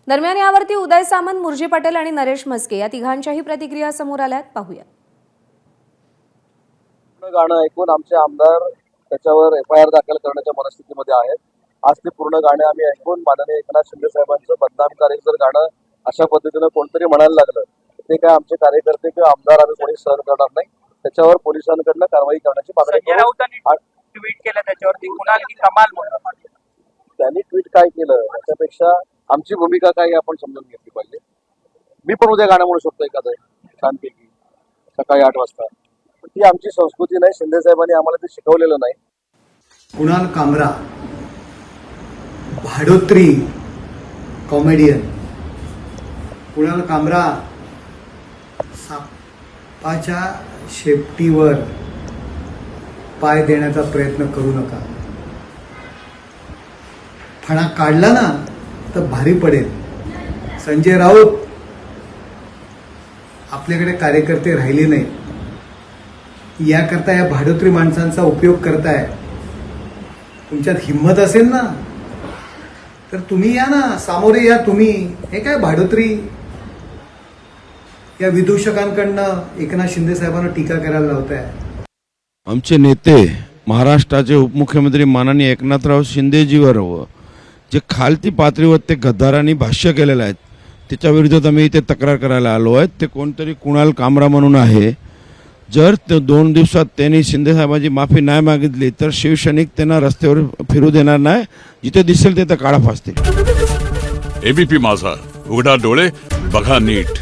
दरम्यान यावरती उदय सामंत, मुर्जी पटेल आणि नरेश म्हस्के या तिघांच्याही प्रतिक्रिया समोर आल्यात. पाहूया. गाणं ऐकून आमचे आमदार त्याच्यावर FIR दाखल करण्याच्या मनस्थितीमध्ये आहेत. आज ते पूर्ण गाणे आम्ही ऐकून माननीय एकनाथ शिंदे साहेबांचं बदनामकारक जर गाणं अशा पद्धतीनं कोणतरी म्हणायला लागलं ते काय आमचे कार्यकर्ते किंवा आमदार आम्ही कोणी सहन करणार नाही. त्याच्यावर पोलिसांकडनं कारवाई करण्याची मागणी संजय राऊतांनी ट्विट केलं त्याच्यावरती कुणाल की कमाल म्हणून. त्यांनी ट्विट काय केलं त्याच्यापेक्षा आमची भूमिका काय आपण समजून घेतली पाहिजे. मी पण उद्या गाणं म्हणू शकतो एखादं छानपैकी सकाळी 8 वाजता. ती आमची संस्कृती नाही. शिंदे साहेबांनी आम्हाला ते शिकवलेलं नाही. कुणाल कामरा भाडोत्री कॉमेडियन. कुणाल कामरा सापाच्या शेपटीवर पाय देण्याचा प्रयत्न करू नका. फणा काढला ना तर भारी पडेल. संजय राऊत आपल्याकडे कार्यकर्ते राहिले नाही, याकरता या भाडोत्री माणसांचा उपयोग करताय. तुमच्यात हिंमत असेल ना तर तुम्ही या ना, सामोरे या तुम्ही. हे काय भाडोत्री या विदूषकांकडनं एकनाथ शिंदे साहेबांना टीका करायला लावताय. आमचे नेते महाराष्ट्राचे उपमुख्यमंत्री माननीय एकनाथराव शिंदेजीवर जे खालती पातळीवर ते गद्दारांनी भाष्य केलेलं आहे त्याच्या विरोधात आम्ही इथे तक्रार करायला आलो आहे. ते कोणतरी कुणाल कामरा म्हणून आहे. जर ते 2 दिवसात त्यांनी शिंदे साहेबांची माफी नाही मागितली तर शिवसैनिक त्यांना रस्त्यावर फिरू देणार नाही. जिथे दिसेल तिथे काळा फासतील. ABP माझा, उघडा डोळे बघा नीट.